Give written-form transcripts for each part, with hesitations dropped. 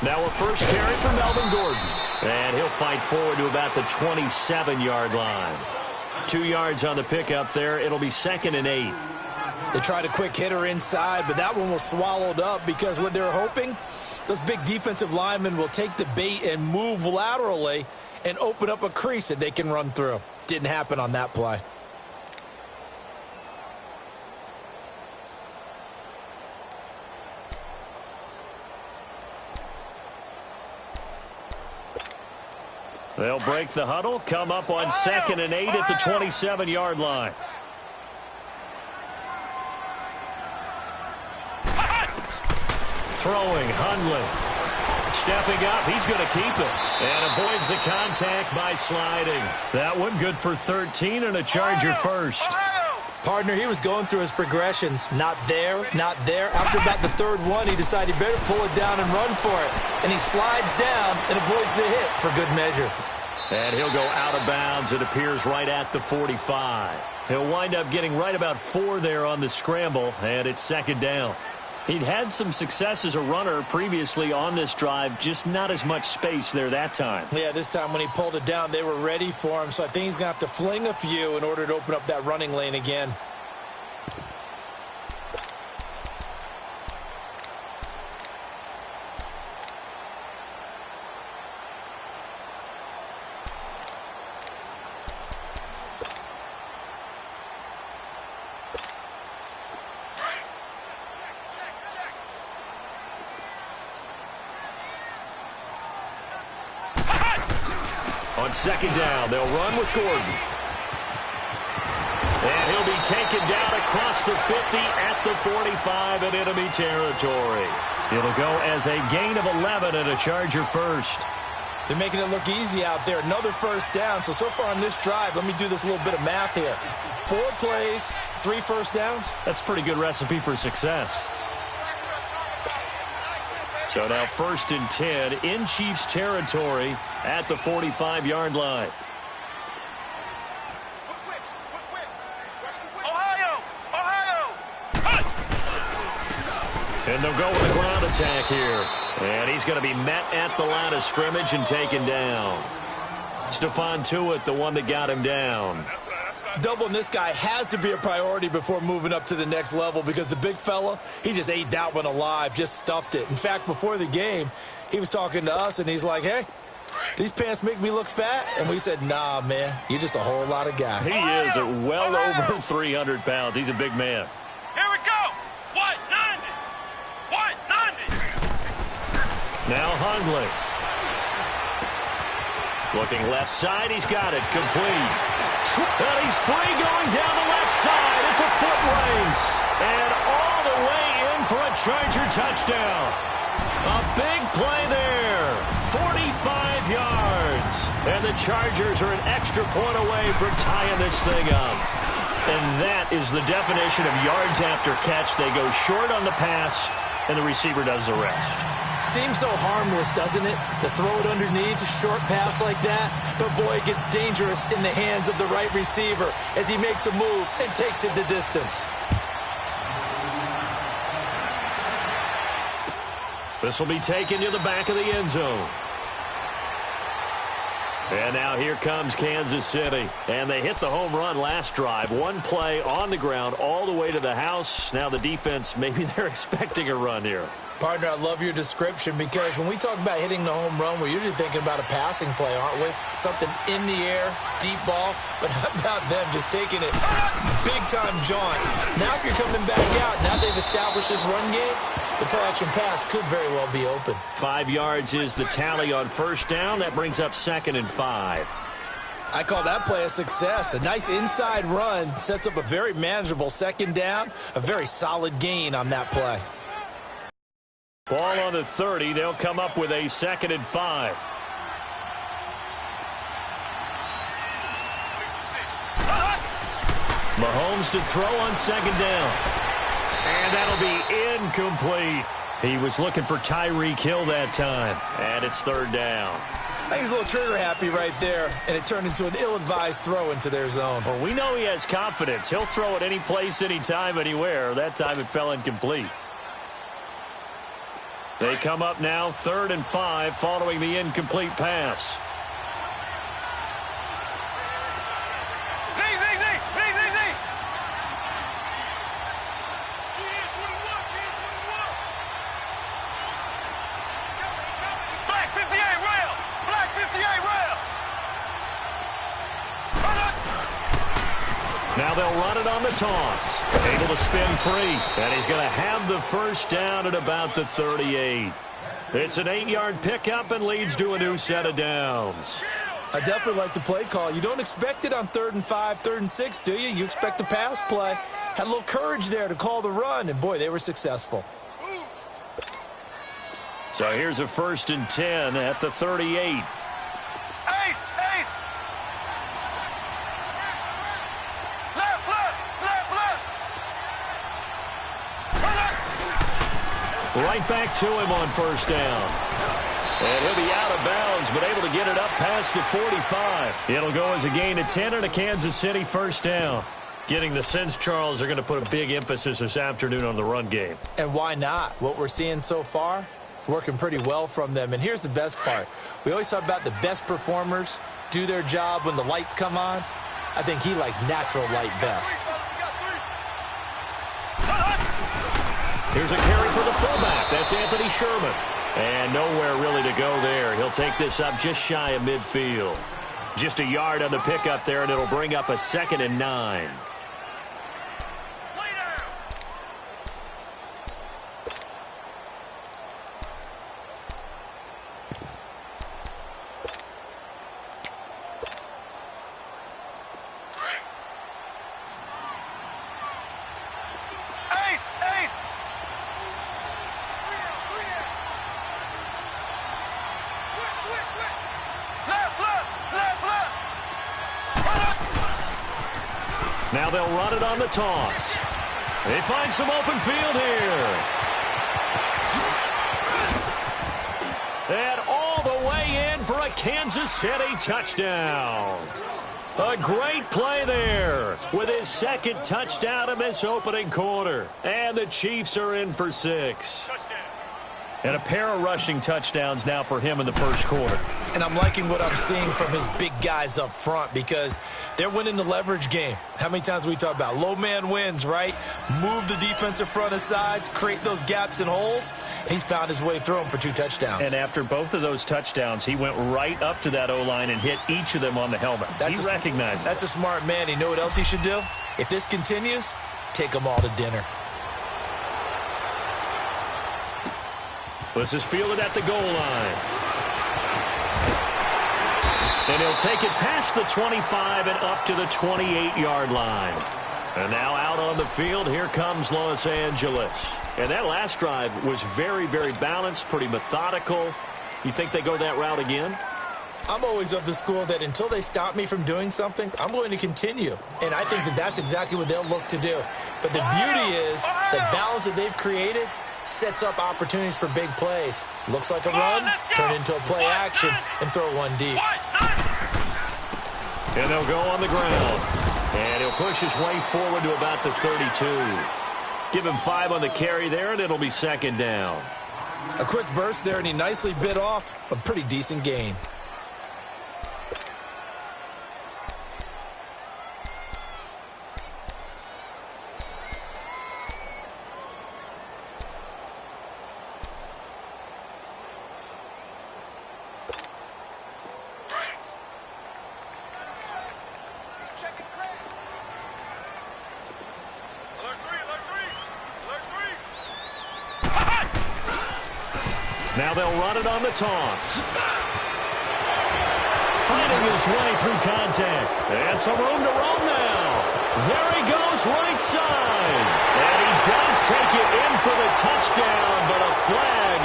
Now a first carry for Melvin Gordon. And he'll fight forward to about the 27-yard line. 2 yards on the pickup there. It'll be 2nd and 8. They tried a quick hitter inside, but that one was swallowed up because what they're hoping, those big defensive linemen will take the bait and move laterally and open up a crease that they can run through. Didn't happen on that play. They'll break the huddle, come up on 2nd and 8 at the 27-yard line. Throwing, Hundley. Stepping up, he's going to keep it. And avoids the contact by sliding. That one good for 13 and a Charger first. Partner, he was going through his progressions. Not there, not there. After about the 3rd one, he decided he better pull it down and run for it. And he slides down and avoids the hit for good measure. And he'll go out of bounds. It appears right at the 45. He'll wind up getting right about 4 there on the scramble, and it's 2nd down. He'd had some success as a runner previously on this drive, just not as much space there that time. Yeah, this time when he pulled it down, they were ready for him, so I think he's going to have to fling a few in order to open up that running lane again. On 2nd down, they'll run with Gordon. And he'll be taken down across the 50 at the 45 in enemy territory. It'll go as a gain of 11 and a Charger first. They're making it look easy out there. Another first down. So far on this drive, let me do this little bit of math here. 4 plays, 3 first downs. That's a pretty good recipe for success. So now 1st and 10 in Chiefs territory at the 45-yard line. And they'll go with a ground attack here. And he's going to be met at the line of scrimmage and taken down. Stephon Tuitt, the one that got him down. Doubling this guy has to be a priority before moving up to the next level because the big fella, he just ate that one alive, just stuffed it. In fact, before the game, he was talking to us, and he's like, hey, these pants make me look fat? And we said, nah, man, you're just a whole lot of guy. He is well over 300 pounds. He's a big man. Here we go. 190. 190. Now Hundley. Looking left side, he's got it, complete. And he's free going down the left side. It's a foot race. And all the way in for a Charger touchdown. A big play there. 45 yards. And the Chargers are an extra point away from tying this thing up. And that is the definition of yards after catch. They go short on the pass, and the receiver does the rest. Seems so harmless, doesn't it? To throw it underneath, a short pass like that. But, boy, it gets dangerous in the hands of the right receiver as he makes a move and takes it the distance. This will be taken to the back of the end zone. And now here comes Kansas City. And they hit the home run last drive. One play on the ground all the way to the house. Now the defense, maybe they're expecting a run here. Partner, I love your description because when we talk about hitting the home run, we're usually thinking about a passing play, aren't we? Something in the air, deep ball. But how about them just taking it big-time jaunt? Now if you're coming back out, now they've established this run game, the play-action pass could very well be open. 5 yards is the tally on first down. That brings up 2nd and 5. I call that play a success. A nice inside run sets up a very manageable 2nd down, a very solid gain on that play. Ball on the 30. They'll come up with a 2nd and 5. Mahomes to throw on 2nd down. And that'll be incomplete. He was looking for Tyreek Hill that time. And it's 3rd down. I think he's a little trigger happy right there, and it turned into an ill-advised throw into their zone. Well, we know he has confidence. He'll throw it any place, anytime, anywhere. That time it fell incomplete. They come up now 3rd and 5 following the incomplete pass. Black 58 rail! Black 58 rail! Now they'll run it on the toss. Able to spin free. And he's going to have the first down at about the 38. It's an 8-yard pickup and leads to a new set of downs. I definitely like the play call. You don't expect it on 3rd and 5, 3rd and 6, do you? You expect a pass play. Had a little courage there to call the run, and boy, they were successful. So here's a 1st and 10 at the 38. Right back to him on 1st down. And he'll be out of bounds, but able to get it up past the 45. It'll go as a gain of 10 and a Kansas City 1st down. Getting the sense, Charles, they're going to put a big emphasis this afternoon on the run game. And why not? What we're seeing so far is working pretty well from them. And here's the best part. We always talk about the best performers do their job when the lights come on. I think he likes natural light best. Here's a carry for the fullback. That's Anthony Sherman. And nowhere really to go there. He'll take this up just shy of midfield. Just a yard on the pickup there, and it'll bring up a 2nd and 9. Now they'll run it on the toss. They find some open field here. And all the way in for a Kansas City touchdown. A great play there with his 2nd touchdown in this opening quarter. And the Chiefs are in for 6. And a pair of rushing touchdowns now for him in the 1st quarter. And I'm liking what I'm seeing from his big guys up front because they're winning the leverage game. How many times we talk about low man wins, right? Move the defensive front aside, create those gaps and holes. He's found his way through them for 2 touchdowns. And after both of those touchdowns, he went right up to that O-line and hit each of them on the helmet. He recognized That's a smart man. You know what else he should do? If this continues, take them all to dinner. This is fielded at the goal line. And he'll take it past the 25 and up to the 28-yard line. And now out on the field, here comes Los Angeles. And that last drive was very, very balanced, pretty methodical. You think they go that route again? I'm always of the school that until they stop me from doing something, I'm going to continue. And I think that that's exactly what they'll look to do. But the beauty is the balance that they've created sets up opportunities for big plays. Looks like a run, turn into a play action, and throw one deep. And they'll go on the ground. And he'll push his way forward to about the 32. Give him 5 on the carry there, and it'll be 2nd down. A quick burst there, and he nicely bit off a pretty decent gain. Now they'll run it on the toss. Fighting his way through contact. And some room to roam now. There he goes right side. And he does take it in for the touchdown, but a flag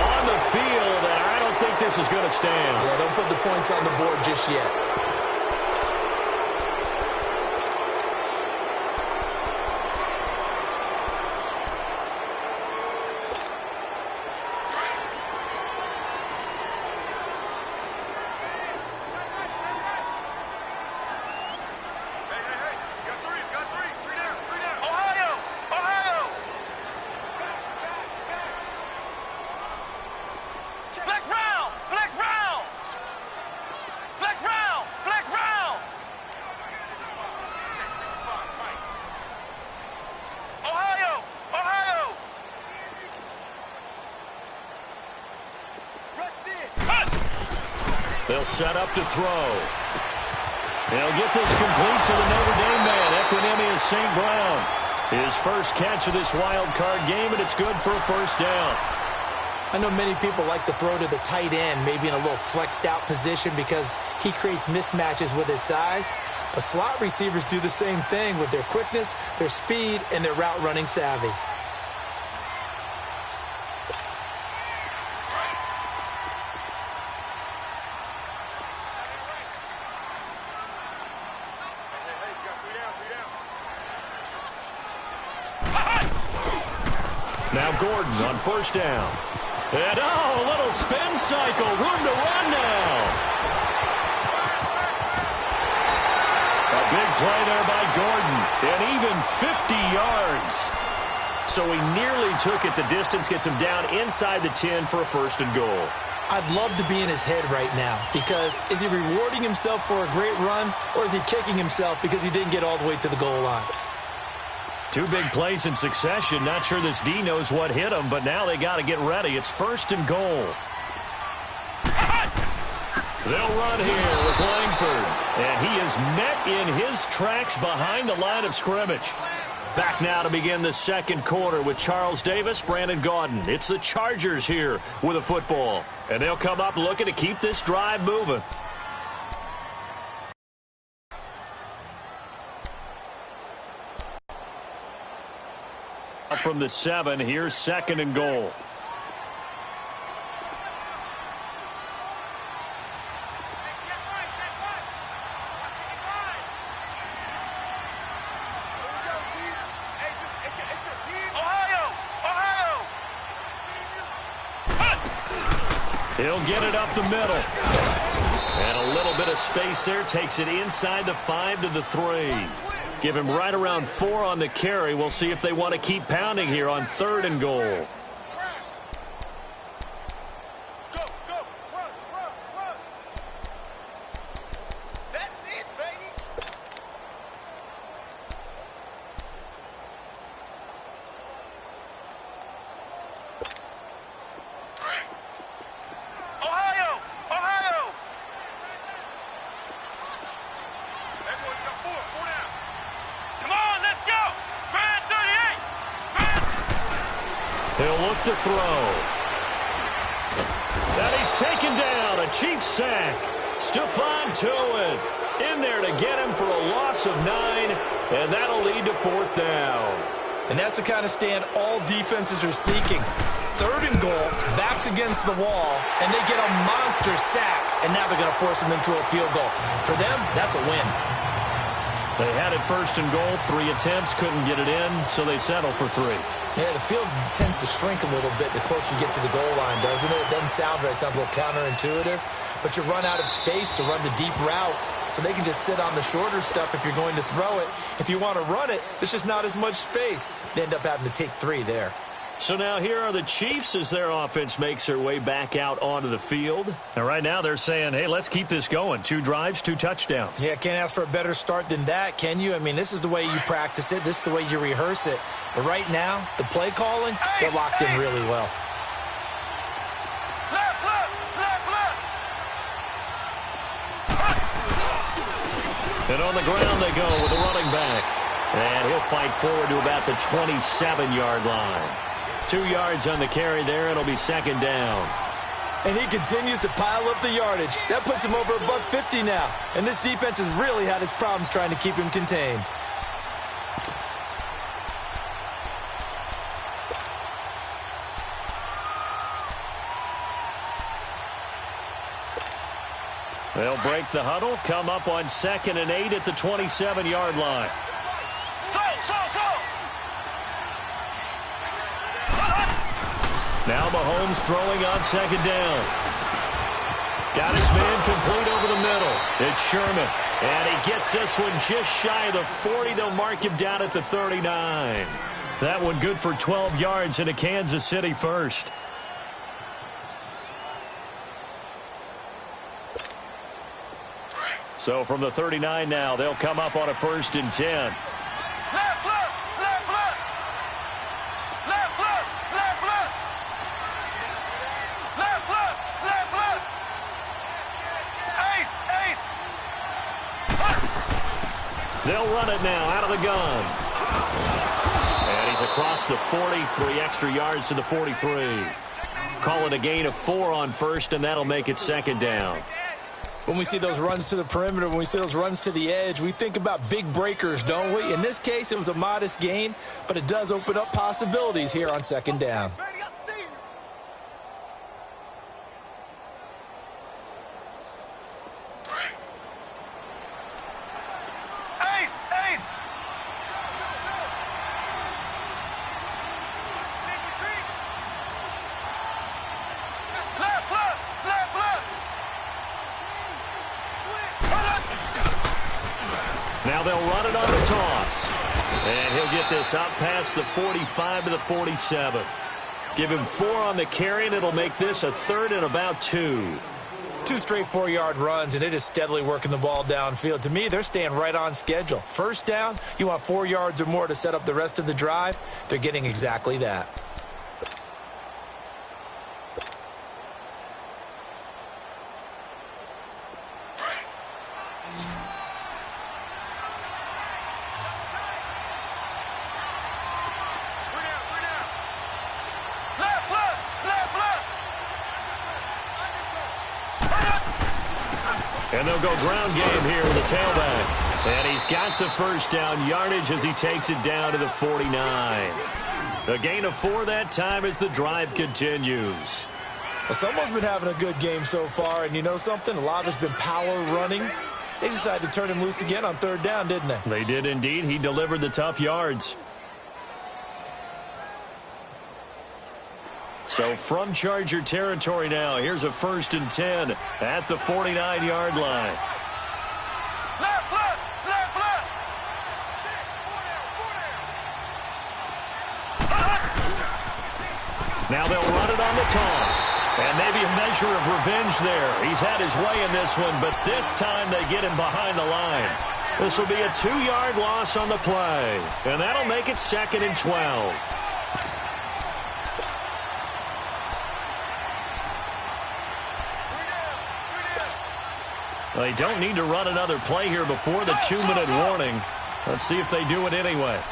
on the field, and I don't think this is going to stand. Yeah, don't put the points on the board just yet. They'll set up to throw. They'll get this complete to the Notre Dame man, Equinemius St. Brown. His first catch of this wild card game, and it's good for a first down. I know many people like to throw to the tight end, maybe in a little flexed out position because he creates mismatches with his size. But slot receivers do the same thing with their quickness, their speed, and their route running savvy. Now Gordon on first down. And, a little spin cycle. Room to run now. A big play there by Gordon. And even 50 yards. So he nearly took it the distance, gets him down inside the 10 for a first and goal. I'd love to be in his head right now because is he rewarding himself for a great run or is he kicking himself because he didn't get all the way to the goal line? Two big plays in succession. Not sure this D knows what hit him, but now they got to get ready. It's first and goal. They'll run here with Langford. And he is met in his tracks behind the line of scrimmage. Back now to begin the second quarter with Charles Davis, Brandon Gaudin. It's the Chargers here with a football. And they'll come up looking to keep this drive moving. From the 7, here's second and goal. He'll get it up the middle. And a little bit of space there takes it inside the 5 to the 3. Give him right around 4 on the carry. We'll see if they want to keep pounding here on third and goal. He'll look to throw. And he's taken down. A Chiefs sack. Stephon Tuitt in there to get him for a loss of 9, and that'll lead to fourth down. And that's the kind of stand all defenses are seeking. Third and goal, backs against the wall, and they get a monster sack, and now they're going to force him into a field goal. For them, that's a win. They had it first and goal, 3 attempts, couldn't get it in, so they settle for 3. Yeah, the field tends to shrink a little bit the closer you get to the goal line, doesn't it? It doesn't sound right. It sounds a little counterintuitive. But you run out of space to run the deep routes, so they can just sit on the shorter stuff if you're going to throw it. If you want to run it, there's just not as much space. They end up having to take 3 there. So now here are the Chiefs as their offense makes their way back out onto the field. And right now they're saying, hey, let's keep this going. 2 drives, 2 touchdowns. Yeah, can't ask for a better start than that, can you? I mean, this is the way you practice it. This is the way you rehearse it. But right now, the play calling, they're locked in really well. Left, left, left, left. And on the ground they go with the running back. And he'll fight forward to about the 27-yard line. 2 yards on the carry there. It'll be second down. And he continues to pile up the yardage. That puts him over $150 now. And this defense has really had its problems trying to keep him contained. They'll break the huddle, come up on 2nd and 8 at the 27-yard line. Now Mahomes throwing on second down. Got his man complete over the middle. It's Sherman. And he gets this one just shy of the 40. They'll mark him down at the 39. That one good for 12 yards into Kansas City first. So from the 39 now, they'll come up on a 1st and 10. They'll run it now out of the gun. And he's across the 40, 3 extra yards to the 43. Call it a gain of 4 on first, and that'll make it 2nd down. When we see those runs to the perimeter, when we see those runs to the edge, we think about big breakers, don't we? In this case, it was a modest gain, but it does open up possibilities here on 2nd down. Now they'll run it on the toss. And he'll get this up past the 45 to the 47. Give him 4 on the carry, and it'll make this a 3rd and about 2. 2 straight 4-yard runs, and it is steadily working the ball downfield. To me, they're staying right on schedule. First down, you want 4 yards or more to set up the rest of the drive. They're getting exactly that. And they'll go ground game here with a tailback. And he's got the first down yardage as he takes it down to the 49. A gain of 4 that time as the drive continues. Well, someone's been having a good game so far, and you know something? A lot of it's been power running. They decided to turn him loose again on 3rd down, didn't they? They did indeed. He delivered the tough yards. So from Charger territory now, here's a 1st and 10 at the 49-yard line. Left, left, left, left. Now they'll run it on the toss. And maybe a measure of revenge there. He's had his way in this one, but this time they get him behind the line. This will be a 2-yard loss on the play. And that'll make it 2nd and 12. They don't need to run another play here before the 2-minute warning. Let's see if they do it anyway. Hey,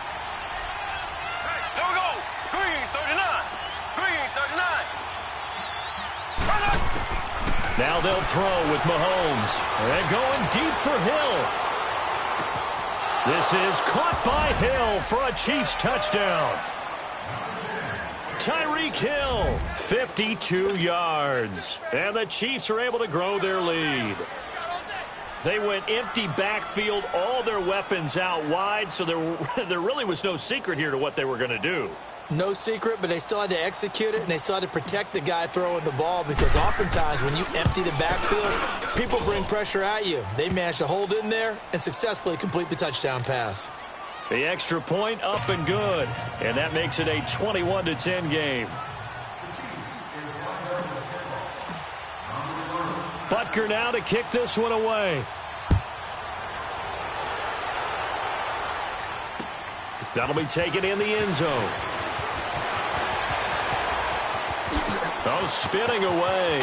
there we go. Green 39. Green 39. Now they'll throw with Mahomes. And going deep for Hill. This is caught by Hill for a Chiefs touchdown. Tyreek Hill, 52 yards. And the Chiefs are able to grow their lead. They went empty backfield, all their weapons out wide, so there really was no secret here to what they were going to do. No secret, but they still had to execute it, and they still had to protect the guy throwing the ball, because oftentimes when you empty the backfield, people bring pressure at you. They managed to hold in there and successfully complete the touchdown pass. The extra point up and good, and that makes it a 21-10 game. Butker now to kick this one away. That'll be taken in the end zone. Oh, spinning away.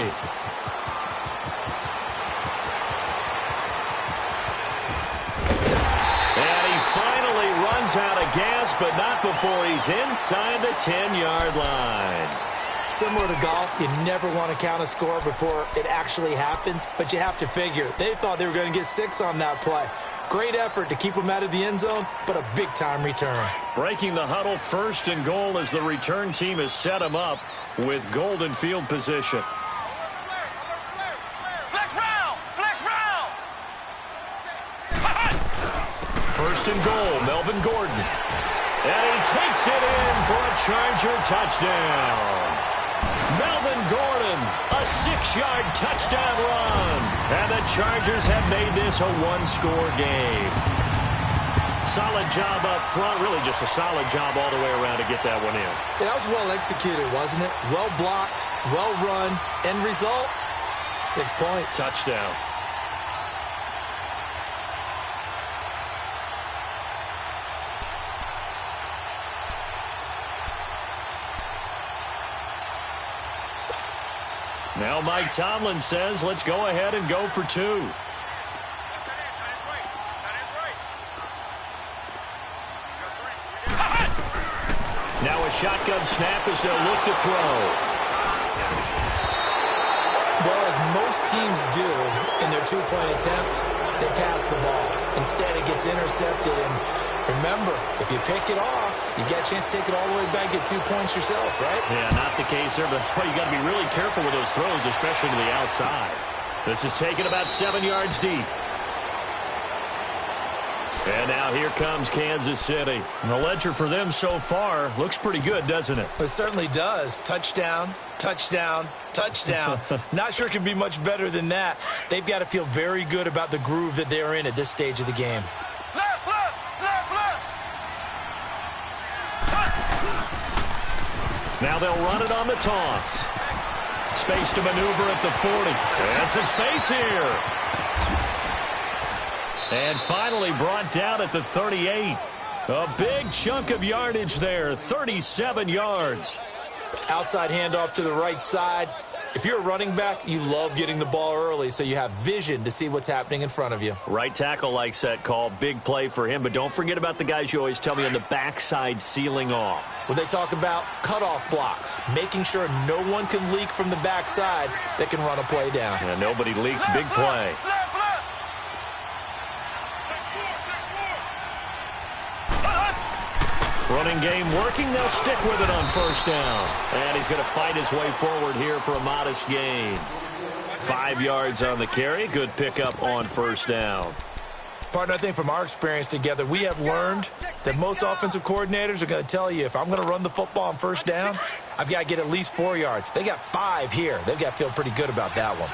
And he finally runs out of gas, but not before he's inside the 10-yard line. Similar to golf, you never want to count a score before it actually happens, but you have to figure. They thought they were going to get 6 on that play. Great effort to keep them out of the end zone, but a big-time return. Breaking the huddle, 1st and goal as the return team has set him up with golden field position. Flex round, flex round. 1st and goal, Melvin Gordon. And he takes it in for a Charger touchdown. Melvin Gordon, a 6-yard touchdown run. And the Chargers have made this a 1-score game. Solid job up front, really just a solid job all the way around to get that one in. Yeah, that was well executed, wasn't it? Well blocked, well run. End result, 6 points. Touchdown. Now Mike Tomlin says, let's go ahead and go for 2. Now a shotgun snap as they'll look to throw. Well, as most teams do in their two-point attempt, they pass the ball. Instead, it gets intercepted. And remember, if you pick it off, you get a chance to take it all the way back, get 2 points yourself, right? Yeah, not the case there, but that's why you got to be really careful with those throws, especially to the outside. This is taken about 7 yards deep. And now here comes Kansas City. And the ledger for them so far looks pretty good, doesn't it? It certainly does. Touchdown, touchdown, touchdown. Not sure it can be much better than that. They've got to feel very good about the groove that they're in at this stage of the game. Left, left, left, left. Now they'll run it on the toss. Space to maneuver at the 40. And some space here. And finally brought down at the 38. A big chunk of yardage there, 37 yards. Outside handoff to the right side. If you're a running back, you love getting the ball early so you have vision to see what's happening in front of you. Right tackle likes that call. Big play for him. But don't forget about the guys you always tell me on the backside sealing off. When they talk about cutoff blocks, making sure no one can leak from the backside that can run a play down. Yeah, nobody leaked. Big play. Left, left. Running game working. They'll stick with it on first down. And he's going to fight his way forward here for a modest gain. 5 yards on the carry. Good pickup on first down. Partner, I think from our experience together, we have learned that most offensive coordinators are going to tell you, if I'm going to run the football on first down, I've got to get at least 4 yards. They got 5 here. They've got to feel pretty good about that one.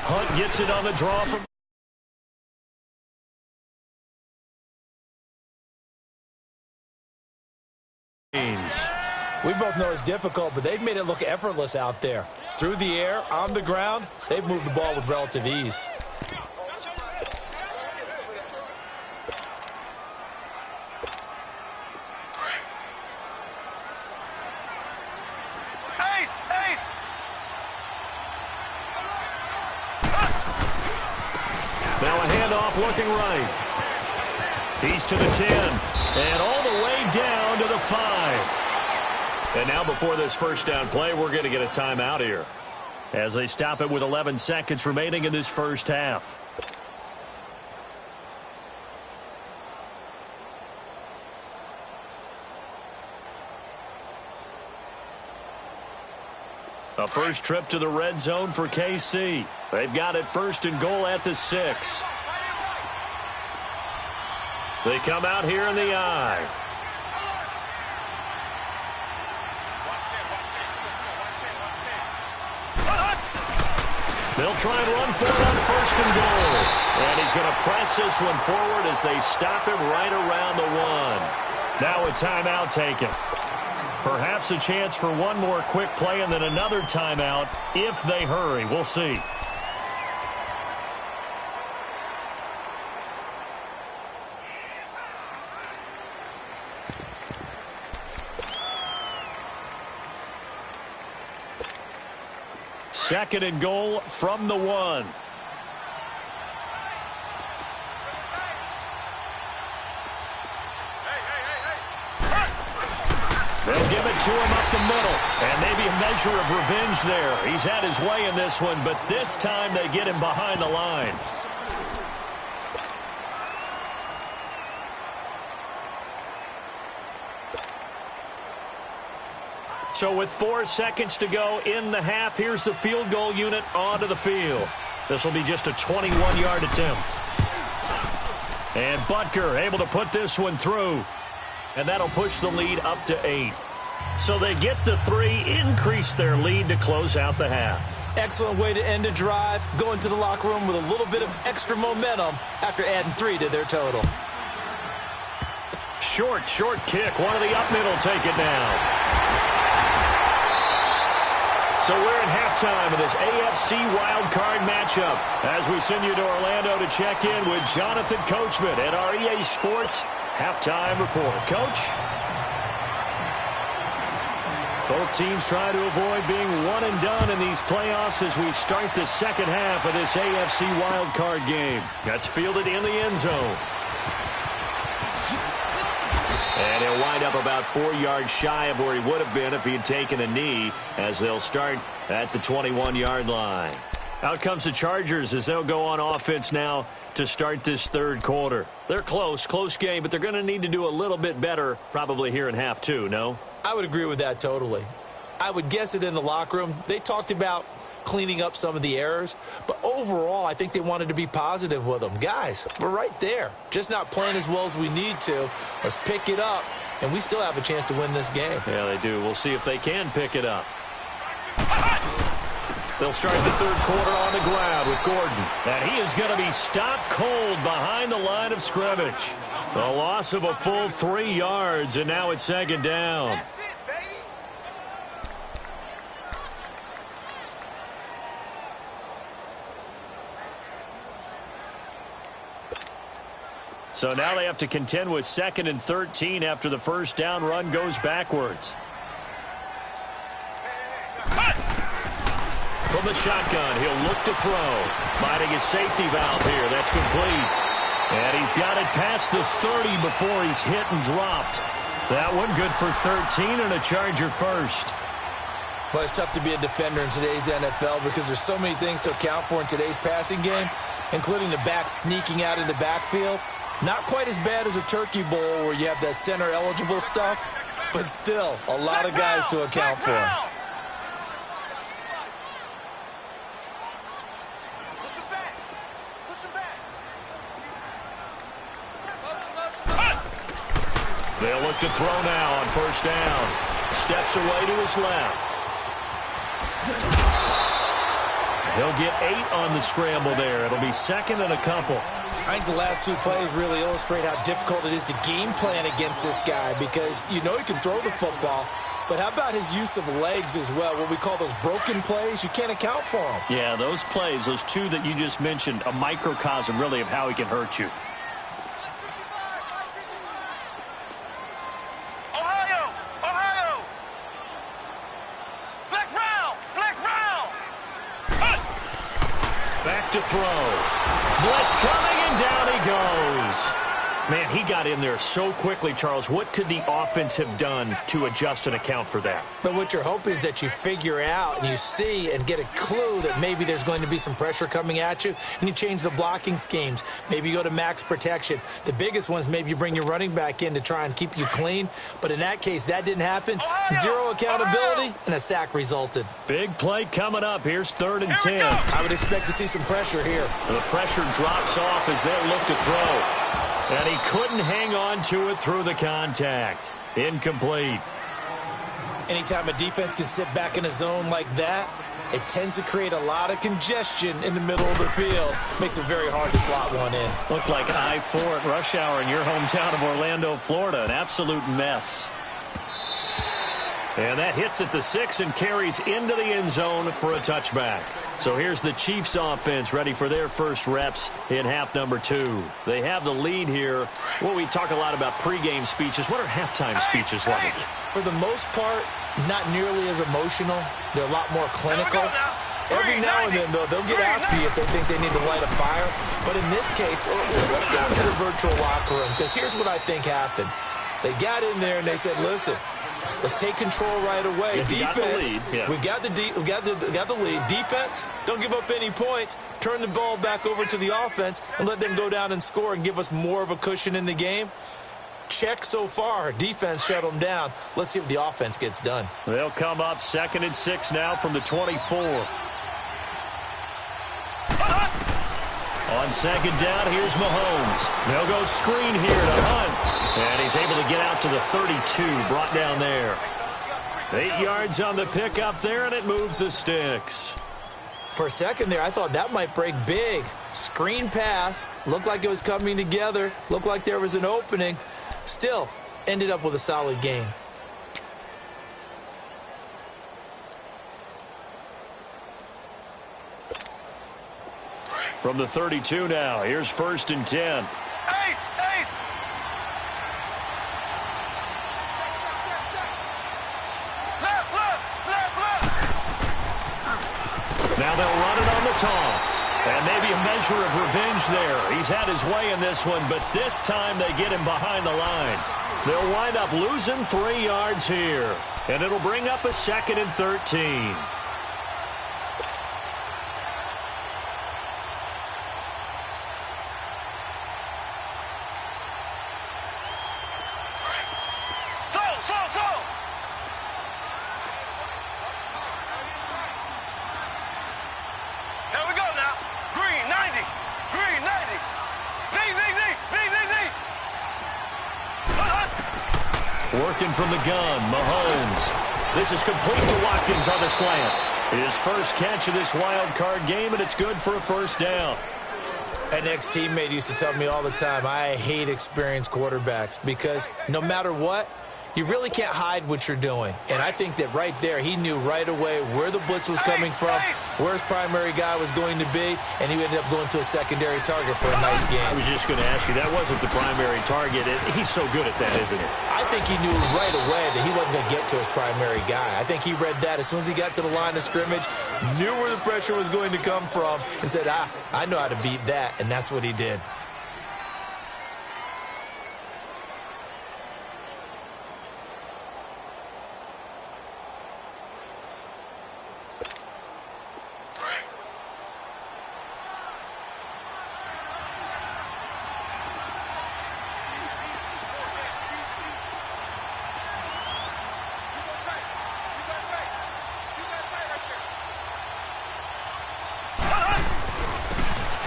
Hunt gets it on the draw from We both know it's difficult, but they've made it look effortless out there. Through the air, on the ground, they've moved the ball with relative ease. Ace, ace. Now a handoff looking right. He's to the 10. And all the way down to the 5. And now before this first down play, we're going to get a timeout here as they stop it with 11 seconds remaining in this first half. A first trip to the red zone for KC. They've got it first and goal at the 6. They come out here in the I. They'll try and run for it on first and goal. And he's going to press this one forward as they stop him right around the 1. Now a timeout taken. Perhaps a chance for one more quick play and then another timeout if they hurry. We'll see. Second and goal from the 1. They'll give it to him up the middle. And maybe a measure of revenge there. He's had his way in this one, but this time they get him behind the line. So with 4 seconds to go in the half, here's the field goal unit onto the field. This will be just a 21-yard attempt. And Butker able to put this one through. And that'll push the lead up to 8. So they get the 3, increase their lead to close out the half. Excellent way to end a drive. Go into the locker room with a little bit of extra momentum after adding 3 to their total. Short kick. One of the up mid will take it down. So we're at halftime of this AFC wildcard matchup as we send you to Orlando to check in with Jonathan Coachman at our EA Sports Halftime Report. Coach? Both teams try to avoid being one and done in these playoffs as we start the second half of this AFC wildcard game. That's fielded in the end zone. And he'll wind up about 4 yards shy of where he would have been if he had taken a knee, as they'll start at the 21-yard line. Out comes the Chargers as they'll go on offense now to start this third quarter. They're close game, but they're going to need to do a little bit better probably here in half two, no? I would agree with that totally. I would guess it in the locker room. They talked about cleaning up some of the errors, but overall I think they wanted to be positive with them. Guys, we're right there. Just not playing as well as we need to. Let's pick it up, and we still have a chance to win this game. Yeah, they do. We'll see if they can pick it up. They'll start the third quarter on the ground with Gordon. And he is going to be stopped cold behind the line of scrimmage. A loss of a full 3 yards, and now it's second down. That's it, baby. So now they have to contend with 2nd and 13 after the first down run goes backwards. From the shotgun, he'll look to throw. Finding his safety valve here. That's complete. And he's got it past the 30 before he's hit and dropped. That one good for 13 and a Charger first. Well, it's tough to be a defender in today's NFL because there's so many things to account for in today's passing game, including the back sneaking out of the backfield. Not quite as bad as a turkey bowl where you have that center-eligible stuff, but still a lot of guys to account for. Push him back. Push him back. They'll look to throw now on first down. Steps away to his left. He'll get 8 on the scramble there. It'll be second and a couple. I think the last 2 plays really illustrate how difficult it is to game plan against this guy because you know he can throw the football, but how about his use of legs as well, what we call those broken plays? You can't account for them. Yeah, those plays, those 2 that you just mentioned, a microcosm really of how he can hurt you. Ohio! Ohio! Flex round! Flex round! Back to throw. Blitz coming, and down he goes. Man, he got in there so quickly, Charles. What could the offense have done to adjust and account for that? But what you're hoping is that you figure out and you see and get a clue that maybe there's going to be some pressure coming at you, and you change the blocking schemes. Maybe you go to max protection. The biggest one is maybe you bring your running back in to try and keep you clean. But in that case, that didn't happen. Zero accountability, and a sack resulted. Big play coming up. Here's 3rd and 10. I would expect to see some pressure here. The pressure drops off as they look to throw. And he couldn't hang on to it through the contact. Incomplete. Anytime a defense can sit back in a zone like that, it tends to create a lot of congestion in the middle of the field. Makes it very hard to slot one in. Looked like I-4 at rush hour in your hometown of Orlando, Florida. An absolute mess. And that hits at the 6 and carries into the end zone for a touchback. So here's the Chiefs offense ready for their first reps in half number 2. They have the lead here. Well, we talk a lot about pregame speeches. What are halftime speeches like? For the most part, not nearly as emotional. They're a lot more clinical. Every now and then, though, they'll get after you if they think they need to light a fire. But in this case, let's go into the virtual locker room, because here's what I think happened. They got in there and they said, listen, let's take control right away. Yeah, defense, we got the lead. Defense, don't give up any points. Turn the ball back over to the offense and let them go down and score and give us more of a cushion in the game. Check so far. Defense shut them down. Let's see if the offense gets done. They'll come up 2nd and 6 now from the 24. On 2nd down, here's Mahomes. They'll go screen here to Hunt. And he's able to get out to the 32, brought down there. 8 yards on the pickup there, and it moves the sticks. For a second there, I thought that might break big. Screen pass. Looked like it was coming together. Looked like there was an opening. Still, ended up with a solid game. From the 32 now, here's 1st and 10. Ace! Ace! Left! Now they'll run it on the toss. And maybe a measure of revenge there. He's had his way in this one, but this time they get him behind the line. They'll wind up losing 3 yards here. And it'll bring up a 2nd and 13. Working from the gun, Mahomes. This is complete to Watkins on the slant. His first catch of this wild card game, and it's good for a 1st down. An ex-teammate used to tell me all the time, I hate experienced quarterbacks because no matter what, you really can't hide what you're doing. And I think that right there, he knew right away where the blitz was coming from, where his primary guy was going to be, and he ended up going to a secondary target for a nice game. I was just going to ask you, that wasn't the primary target. He's so good at that, isn't he? I think he knew right away that he wasn't going to get to his primary guy. I think he read that as soon as he got to the line of scrimmage, knew where the pressure was going to come from, and said, I know how to beat that, and that's what he did.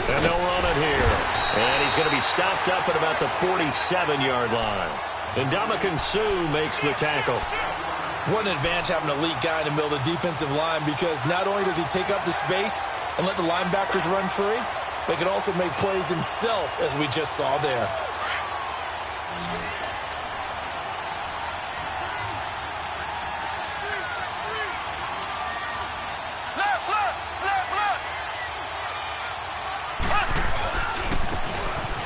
And they'll run it here. And he's going to be stopped up at about the 47-yard line. And Ndamukong Suh makes the tackle. What an advantage having an elite guy in the middle of the defensive line, because not only does he take up the space and let the linebackers run free, but he can also make plays himself, as we just saw there.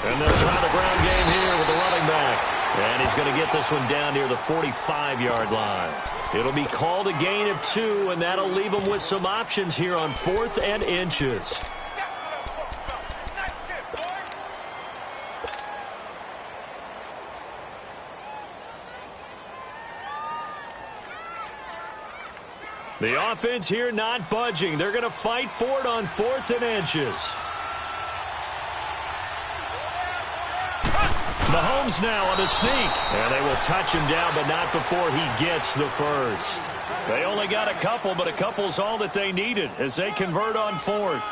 And they'll try the ground game here with the running back. And he's going to get this one down near the 45-yard line. It'll be called a gain of 2, and that'll leave them with some options here on 4th and inches. The offense here not budging. They're going to fight for it on 4th and inches. Mahomes now on the sneak. And they will touch him down, but not before he gets the first. They only got a couple, but a couple's all that they needed as they convert on 4th.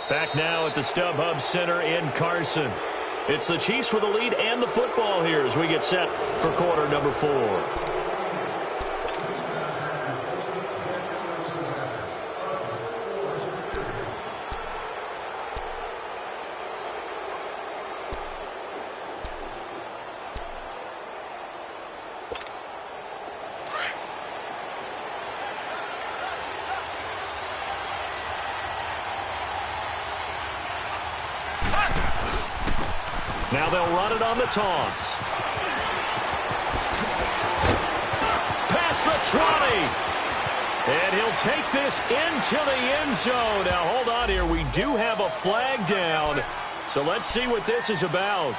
Back now at the StubHub Center in Carson. It's the Chiefs with the lead and the football here as we get set for quarter number 4. Now they'll run it on the toss. Past the 20. And he'll take this into the end zone. Now, hold on here. We do have a flag down. So let's see what this is about.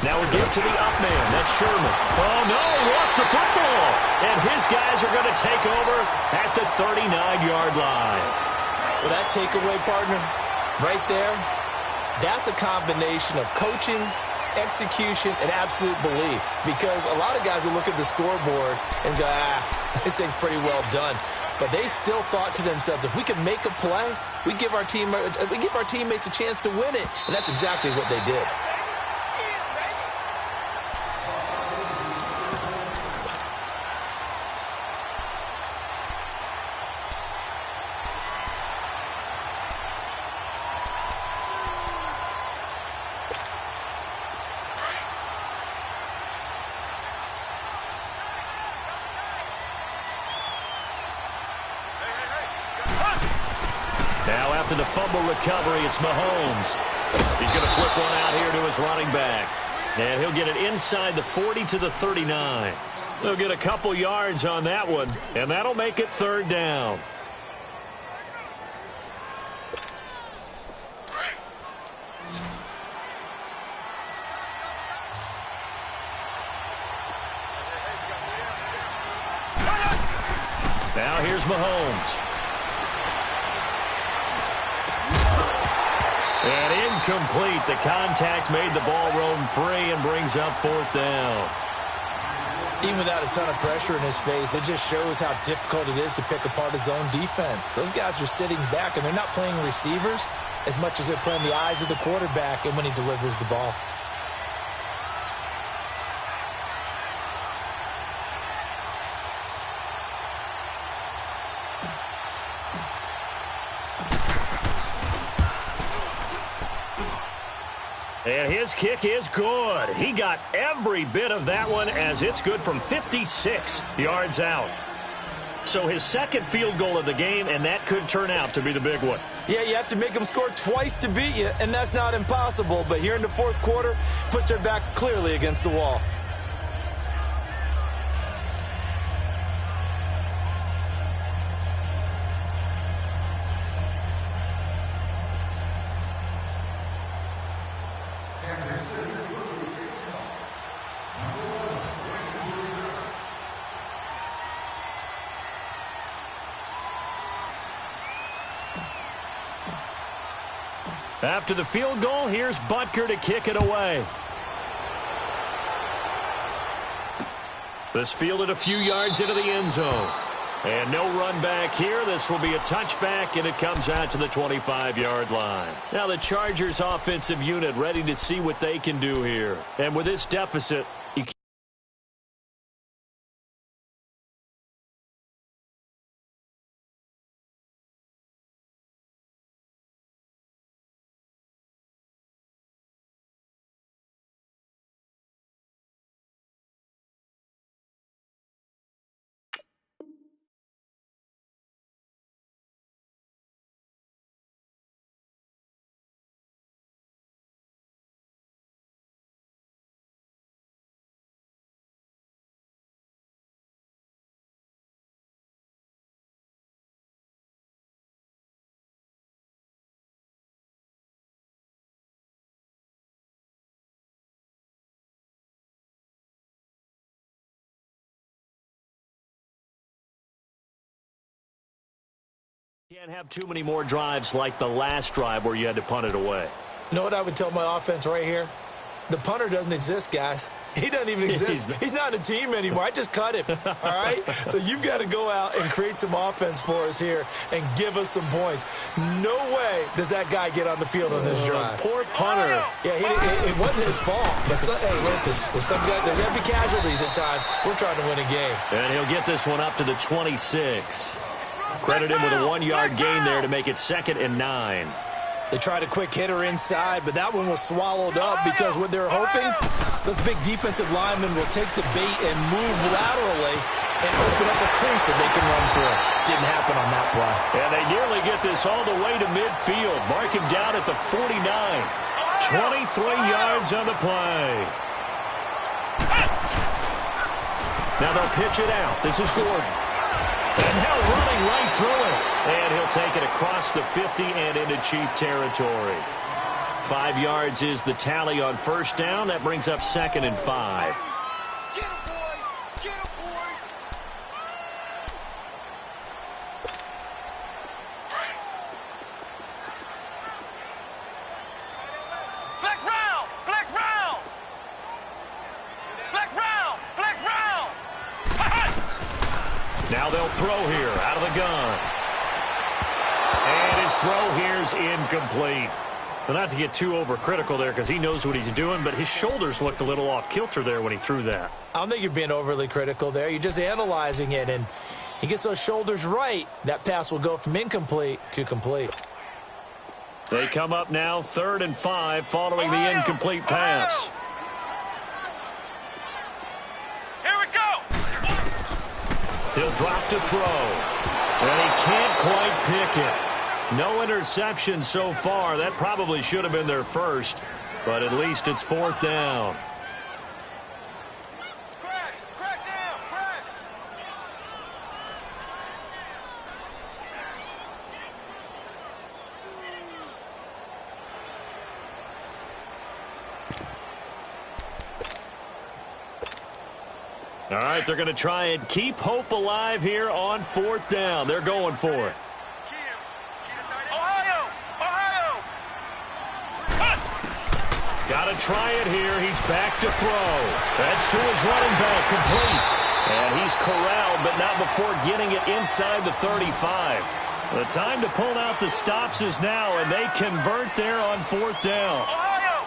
Now we give to the up man. That's Sherman. Oh, no, he lost the football. And his guys are going to take over at the 39-yard line. Well, that takeaway, partner, right there, that's a combination of coaching, execution, and absolute belief. Because a lot of guys will look at the scoreboard and go, this thing's pretty well done. But they still thought to themselves, if we can make a play, we give our teammates a chance to win it. And that's exactly what they did. Now after the fumble recovery, it's Mahomes. He's going to flip one out here to his running back. And he'll get it inside the 40 to the 39. They'll get a couple yards on that one, and that'll make it third down. Now here's Mahomes. And incomplete. The contact made the ball roam free and brings up fourth down. Even without a ton of pressure in his face, it just shows how difficult it is to pick apart his own defense. Those guys are sitting back, and they're not playing receivers as much as they're playing the eyes of the quarterback and when he delivers the ball. And his kick is good. He got every bit of that one as it's good from 56 yards out. So his second field goal of the game, and that could turn out to be the big one. Yeah, you have to make them score twice to beat you, and that's not impossible. But here in the fourth quarter, puts their backs clearly against the wall. After the field goal, here's Butker to kick it away. This fielded a few yards into the end zone. And no run back here. This will be a touchback, and it comes out to the 25-yard line. Now the Chargers offensive unit ready to see what they can do here. And with this deficit, you can't have too many more drives like the last drive where you had to punt it away. You know what I would tell my offense right here? The punter doesn't exist, guys. He doesn't even exist. He's not in a team anymore. I just cut him, all right? So you've got to go out and create some offense for us here and give us some points. No way does that guy get on the field on this drive. Poor punter. Yeah, it wasn't his fault. But hey, listen, there's going to be casualties at times. We're trying to win a game. And he'll get this one up to the 26. Credit him with a 1-yard gain there to make it 2nd and 9. They tried a quick hitter inside, but that one was swallowed up because what they're hoping, those big defensive linemen will take the bait and move laterally and open up a crease that they can run through. Didn't happen on that play. And they nearly get this all the way to midfield. Mark him down at the 49. 23 yards on the play. Now they'll pitch it out. This is Gordon. And now running right through it. And he'll take it across the 50 and into Chief territory. 5 yards is the tally on first down. That brings up 2nd and 5. Get him, boy! Get him, boy! Flex round! Flex round! Flex round! Flex round! Now they'll throw here out of the gun. And his throw here's incomplete. Well, not to get too overcritical there because he knows what he's doing, but his shoulders looked a little off kilter there when he threw that. I don't think you're being overly critical there. You're just analyzing it, and he gets those shoulders right. That pass will go from incomplete to complete. They come up now 3rd and 5 following the incomplete pass. Here we go! He'll drop to throw. And he can't quite pick it. No interceptions so far. That probably should have been their first, but at least it's 4th down. Crash down, crash. All right, they're going to try and keep hope alive here on 4th down. They're going for it. Ohio! Got to try it here. He's back to throw. That's to his running back, complete. And he's corralled, but not before getting it inside the 35. The time to pull out the stops is now, and they convert there on 4th down. Ohio!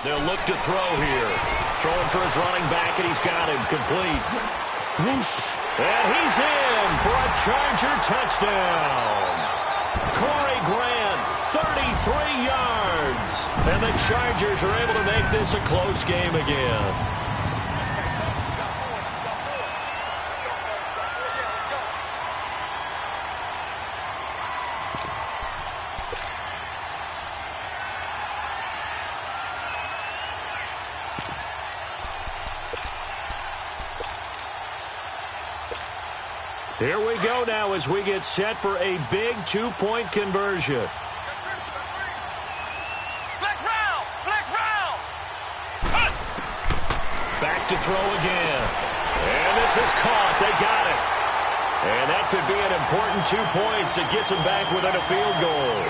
They'll look to throw here. Throwing for his running back, and he's got him complete. Whoosh. And he's in for a Charger touchdown. Corey Grant, 33 yards. And the Chargers are able to make this a close game again. Here we go now as we get set for a big 2-point conversion. Flex round! Back to throw again. And this is caught. They got it. And that could be an important 2 points that gets them back within a field goal.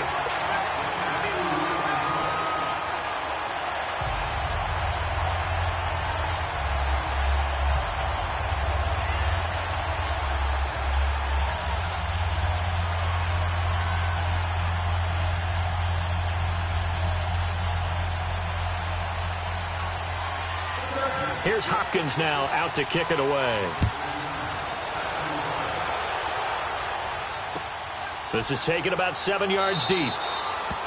Here's Hopkins now out to kick it away. This is taken about 7 yards deep.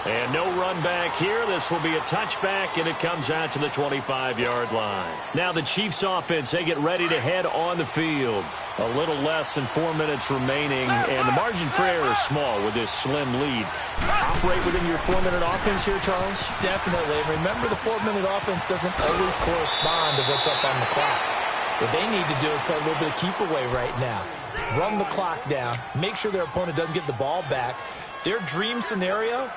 And no run back here. This will be a touchback, and it comes out to the 25-yard line. Now the Chiefs offense, they get ready to head on the field. A little less than 4 minutes remaining, and the margin for error is small with this slim lead. Operate within your 4-minute offense here, Charles? Definitely. Remember, the 4-minute offense doesn't always correspond to what's up on the clock. What they need to do is play a little bit of keep away right now. Run the clock down. Make sure their opponent doesn't get the ball back. Their dream scenario,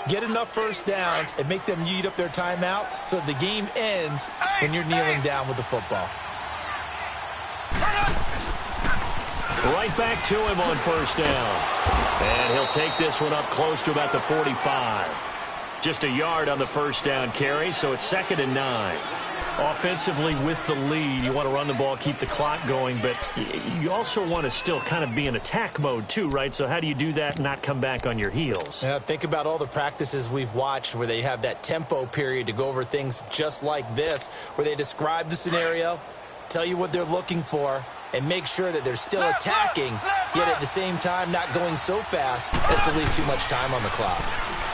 get enough first downs and make them eat up their timeouts so the game ends when you're kneeling down with the football. Right back to him on first down. And he'll take this one up close to about the 45. Just a yard on the first down carry, so it's 2nd and 9. Offensively with the lead, you want to run the ball, keep the clock going, but you also want to still kind of be in attack mode too, right? So how do you do that and not come back on your heels? Yeah, think about all the practices we've watched where they have that tempo period to go over things just like this, where they describe the scenario, tell you what they're looking for, and make sure that they're still attacking, yet at the same time not going so fast as to leave too much time on the clock.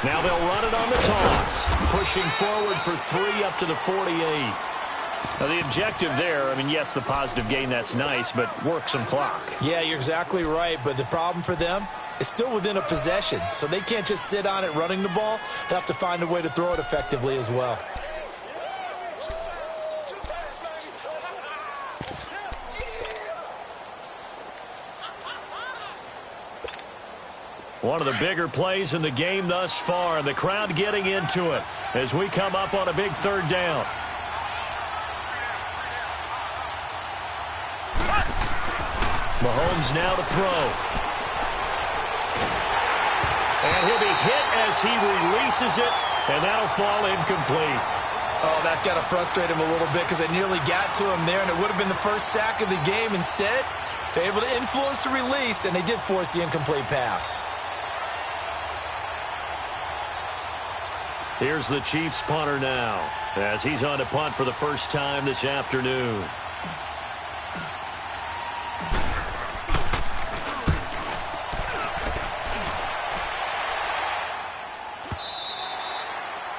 Now they'll run it on the toss, pushing forward for 3 up to the 48. Now the objective there, I mean, yes, the positive gain, that's nice, but work some clock. Yeah, you're exactly right, but the problem for them is still within a possession, so they can't just sit on it running the ball. They have to find a way to throw it effectively as well. One of the bigger plays in the game thus far, and the crowd getting into it as we come up on a big 3rd down. Mahomes now to throw. And he'll be hit as he releases it, and that'll fall incomplete. Oh, that's got to frustrate him a little bit because they nearly got to him there, and it would have been the first sack of the game. Instead, they're able to influence the release, and they did force the incomplete pass. Here's the Chiefs punter now as he's on to punt for the first time this afternoon.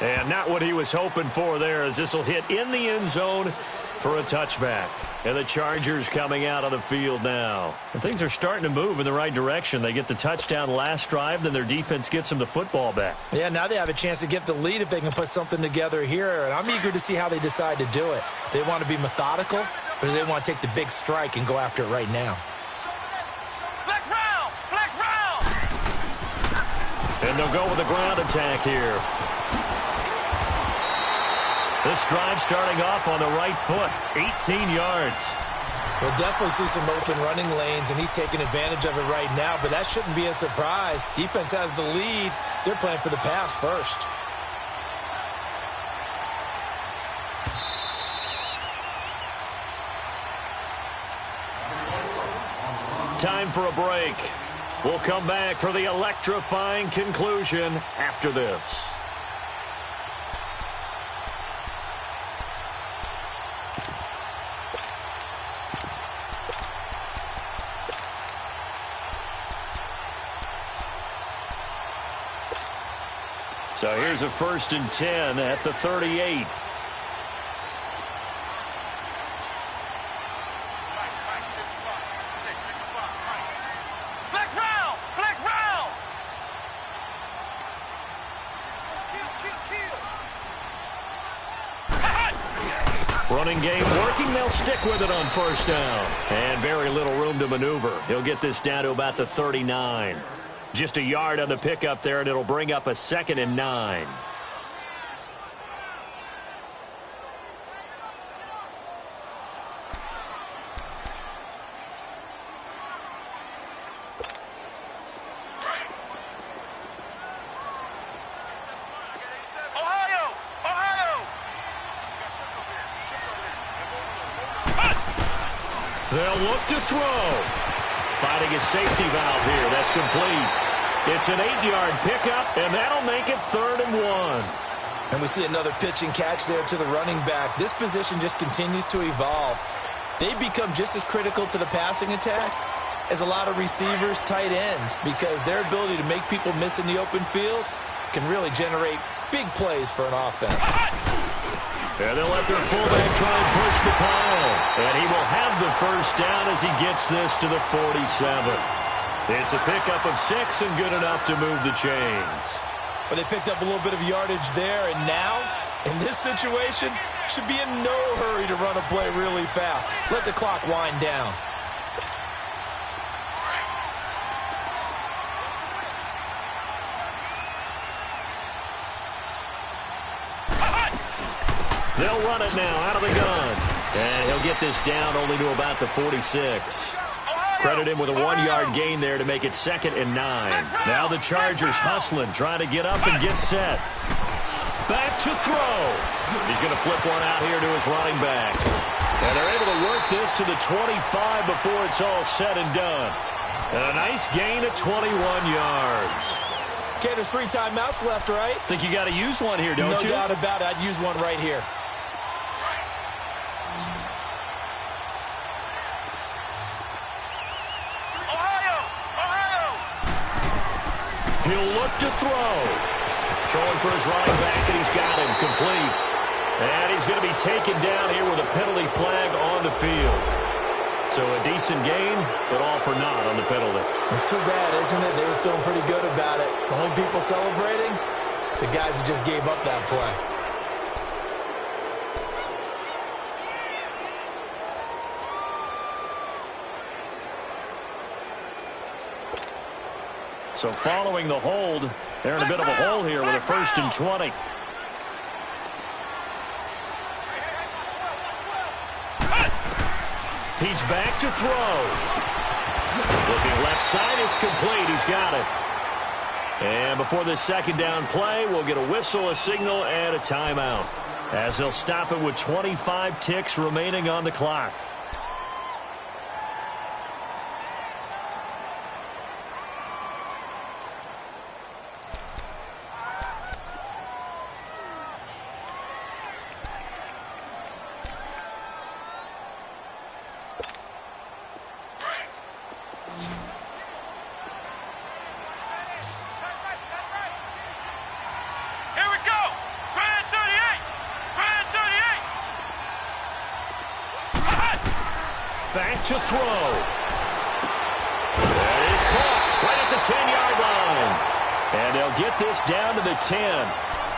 And not what he was hoping for there, as this will hit in the end zone for a touchback. And the Chargers coming out on the field now. And things are starting to move in the right direction. They get the touchdown last drive, then their defense gets them the football back. Yeah, now they have a chance to get the lead if they can put something together here. And I'm eager to see how they decide to do it. They want to be methodical, or do they want to take the big strike and go after it right now? Flex round! Flex round! And they'll go with a ground attack here. This drive starting off on the right foot, 18 yards. We'll definitely see some open running lanes, and he's taking advantage of it right now, but that shouldn't be a surprise. Defense has the lead. They're playing for the pass first. Time for a break. We'll come back for the electrifying conclusion after this. So here's a 1st and 10 at the 38. Flex round! Flex round! Running game working. They'll stick with it on 1st down. And very little room to maneuver. He'll get this down to about the 39. Just a yard on the pickup there, and it'll bring up a 2nd and 9. Ohio! Ohio! They'll look to throw. Finding a safety valve here. That's complete. It's an 8-yard pickup, and that'll make it 3rd and 1. And we see another pitch and catch there to the running back. This position just continues to evolve. They become just as critical to the passing attack as a lot of receivers, tight ends, because their ability to make people miss in the open field can really generate big plays for an offense. And they'll let their fullback try and push the pile. And he will have the 1st down as he gets this to the 47. It's a pickup of 6 and good enough to move the chains. But they picked up a little bit of yardage there, and now, in this situation, should be in no hurry to run a play really fast. Let the clock wind down. They'll run it now out of the gun. And he'll get this down only to about the 46. Credit him with a 1-yard gain there to make it 2nd and 9. Now the Chargers hustling, trying to get up and get set. Back to throw. He's going to flip one out here to his running back. And they're able to work this to the 25 before it's all said and done. And a nice gain of 21 yards. Okay, there's 3 timeouts left, right? Think you got to use one here, don't you? No doubt about it. I'd use one right here. He'll look to throw. Throwing for his running back, and he's got him complete. And he's going to be taken down here with a penalty flag on the field. So a decent gain, but all for naught on the penalty. It's too bad, isn't it? They were feeling pretty good about it. The only people celebrating, the guys who just gave up that play. So following the hold, they're in a bit of a hole here with a 1st and 20. He's back to throw. Looking left side, it's complete. He's got it. And before this 2nd down play, we'll get a whistle, a signal, and a timeout, as they'll stop it with 25 ticks remaining on the clock. Back to throw. That is caught right at the 10-yard line. And they'll get this down to the 10.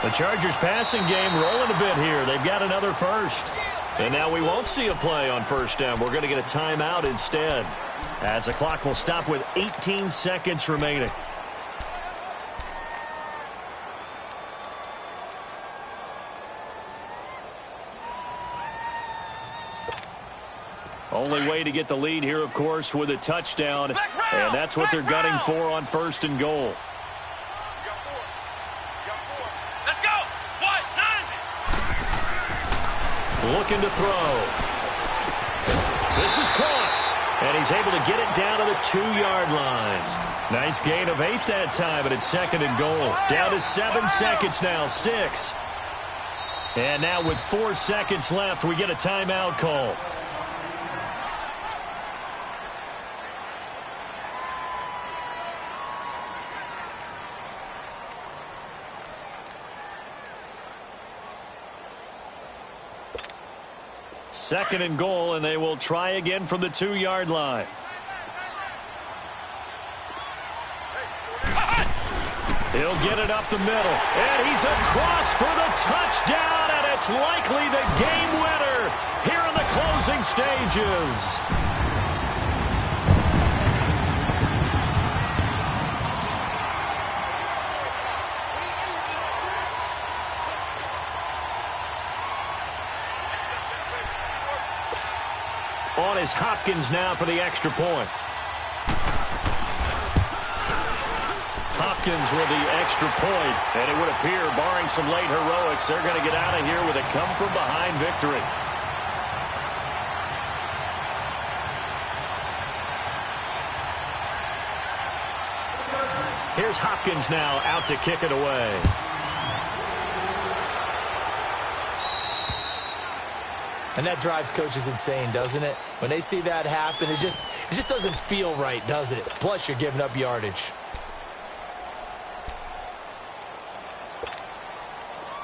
The Chargers passing game rolling a bit here. They've got another first. And now we won't see a play on first down. We're going to get a timeout instead, as the clock will stop with 18 seconds remaining. Only way to get the lead here, of course, with a touchdown. And that's what they're gunning for on first and goal. Let's go. What? 90. Looking to throw. This is caught. And he's able to get it down to the 2-yard line. Nice gain of 8 that time, and it's second and goal. Down to 7 seconds now, 6. And now with 4 seconds left, we get a timeout call. Second and goal, and they will try again from the 2-yard line. He'll get it up the middle, and he's across for the touchdown, and it's likely the game winner here in the closing stages. On is Hopkins now for the extra point. Hopkins with the extra point, and it would appear, barring some late heroics, they're going to get out of here with a come-from-behind victory. Here's Hopkins now out to kick it away. And that drives coaches insane, doesn't it? When they see that happen, it just doesn't feel right, does it? Plus, you're giving up yardage.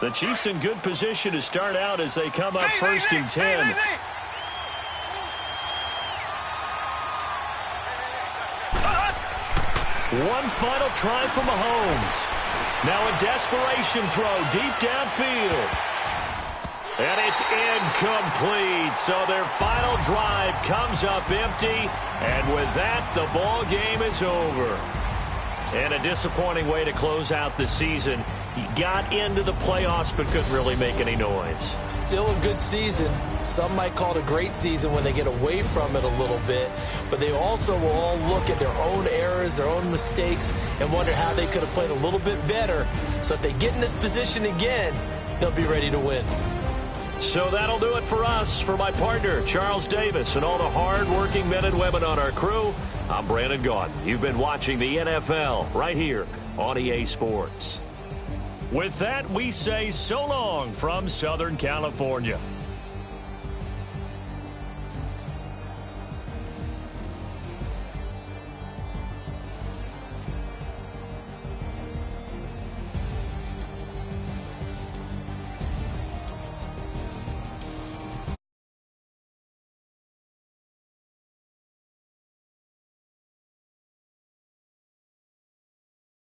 The Chiefs in good position to start out as they come up first and 10. One final try for Mahomes. Now a desperation throw deep downfield. And it's incomplete. So their final drive comes up empty. And with that, the ball game is over. And a disappointing way to close out the season. He got into the playoffs but couldn't really make any noise. Still a good season. Some might call it a great season when they get away from it a little bit. But they also will all look at their own errors, their own mistakes, and wonder how they could have played a little bit better. So if they get in this position again, they'll be ready to win. So that'll do it for us. For my partner, Charles Davis, and all the hard-working men and women on our crew, I'm Brandon Gaudin. You've been watching the NFL right here on EA Sports. With that, we say so long from Southern California.